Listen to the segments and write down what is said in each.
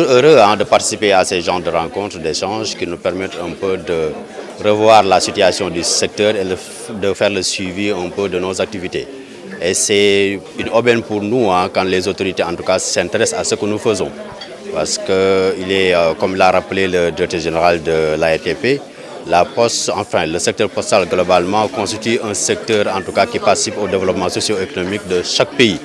toujours heureux de participer à ces genres de rencontres, d'échanges qui nous permettent un peu de revoir la situation du secteur et de faire le suivi un peu de nos activités. Et c'est une aubaine pour nous quand les autorités en tout cas s'intéressent à ce que nous faisons. Parce que comme l'a rappelé le directeur général de l'ARTP, la poste, enfin le secteur postal globalement constitue un secteur en tout cas qui participe au développement socio-économique de chaque pays.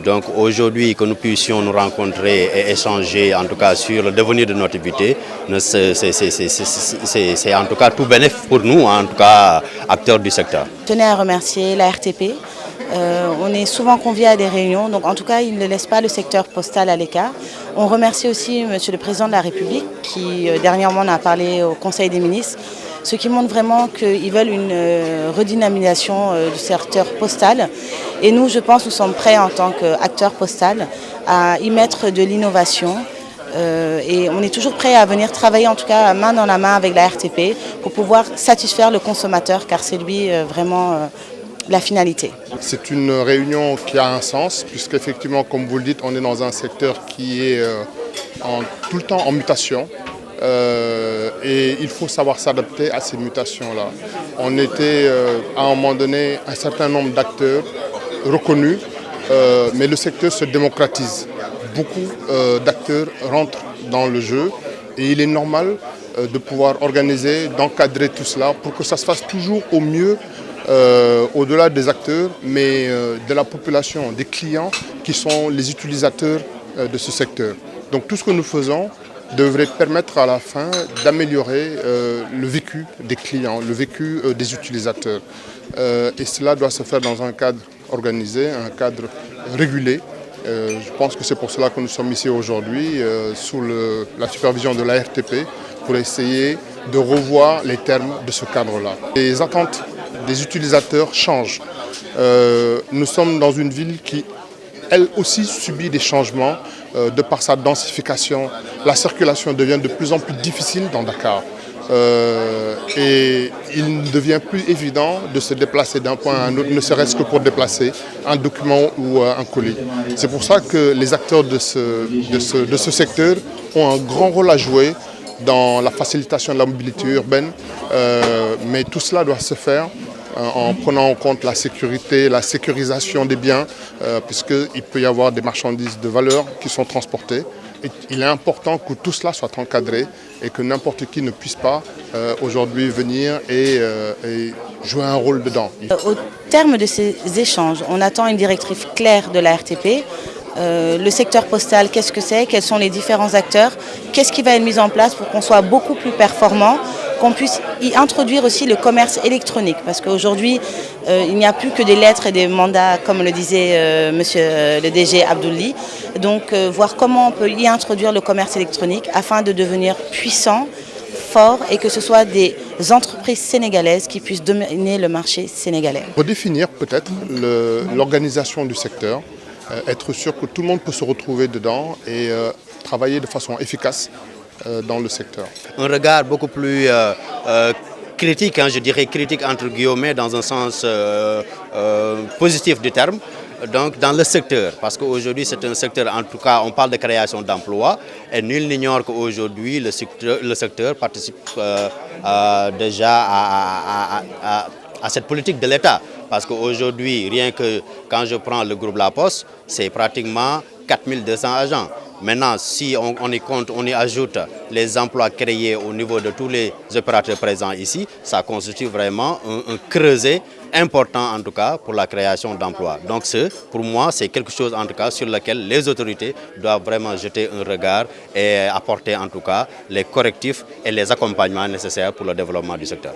Donc aujourd'hui que nous puissions nous rencontrer et échanger en tout cas sur le devenir de notre activité, c'est en tout cas tout bénéfice pour nous, en tout cas acteurs du secteur. Je tenais à remercier la RTP. On est souvent conviés à des réunions, donc en tout cas il ne laisse pas le secteur postal à l'écart. On remercie aussi Monsieur le Président de la République qui dernièrement a parlé au Conseil des ministres, ce qui montre vraiment qu'ils veulent une redynamisation du secteur postal. Et nous, je pense, nous sommes prêts en tant qu'acteurs postal à y mettre de l'innovation. Et on est toujours prêt à venir travailler en tout cas main dans la main avec la RTP pour pouvoir satisfaire le consommateur car c'est lui vraiment la finalité. C'est une réunion qui a un sens puisqu'effectivement, comme vous le dites, on est dans un secteur qui est tout le temps en mutation. Et il faut savoir s'adapter à ces mutations-là. On était à un moment donné un certain nombre d'acteurs reconnus, mais le secteur se démocratise. Beaucoup d'acteurs rentrent dans le jeu et il est normal de pouvoir organiser, d'encadrer tout cela pour que ça se fasse toujours au mieux au-delà des acteurs, mais de la population, des clients qui sont les utilisateurs de ce secteur. Donc tout ce que nous faisons devrait permettre à la fin d'améliorer le vécu des clients, le vécu des utilisateurs. Et cela doit se faire dans un cadre organisé, un cadre régulé. Je pense que c'est pour cela que nous sommes ici aujourd'hui, sous la supervision de la RTP, pour essayer de revoir les termes de ce cadre-là. Les attentes des utilisateurs changent. Nous sommes dans une ville qui, elle aussi, subit des changements de par sa densification. La circulation devient de plus en plus difficile dans Dakar. Et il ne devient plus évident de se déplacer d'un point à un autre, ne serait-ce que pour déplacer un document ou un colis. C'est pour ça que les acteurs de ce secteur ont un grand rôle à jouer dans la facilitation de la mobilité urbaine, mais tout cela doit se faire en prenant en compte la sécurité, la sécurisation des biens, puisqu'il peut y avoir des marchandises de valeur qui sont transportées. Et il est important que tout cela soit encadré et que n'importe qui ne puisse pas aujourd'hui venir et jouer un rôle dedans. Au terme de ces échanges, on attend une directive claire de la RTP. Le secteur postal, qu'est-ce que c'est? Quels sont les différents acteurs? Qu'est-ce qui va être mis en place pour qu'on soit beaucoup plus performant, qu'on puisse y introduire aussi le commerce électronique? Parce qu'aujourd'hui, il n'y a plus que des lettres et des mandats, comme le disait monsieur le DG Abdouli. Donc, voir comment on peut y introduire le commerce électronique afin de devenir puissant, fort et que ce soit des entreprises sénégalaises qui puissent dominer le marché sénégalais. Redéfinir peut-être l'organisation du secteur. Être sûr que tout le monde peut se retrouver dedans et travailler de façon efficace dans le secteur. Un regard beaucoup plus critique, je dirais critique entre guillemets, dans un sens positif du terme, donc dans le secteur. Parce qu'aujourd'hui c'est un secteur, en tout cas on parle de création d'emplois et nul n'ignore qu'aujourd'hui le secteur participe déjà à cette politique de l'État. Parce qu'aujourd'hui, rien que quand je prends le groupe La Poste, c'est pratiquement 4200 agents. Maintenant, si on y ajoute les emplois créés au niveau de tous les opérateurs présents ici, ça constitue vraiment un creuset important en tout cas pour la création d'emplois. Donc pour moi, c'est quelque chose en tout cas sur lequel les autorités doivent vraiment jeter un regard et apporter en tout cas les correctifs et les accompagnements nécessaires pour le développement du secteur.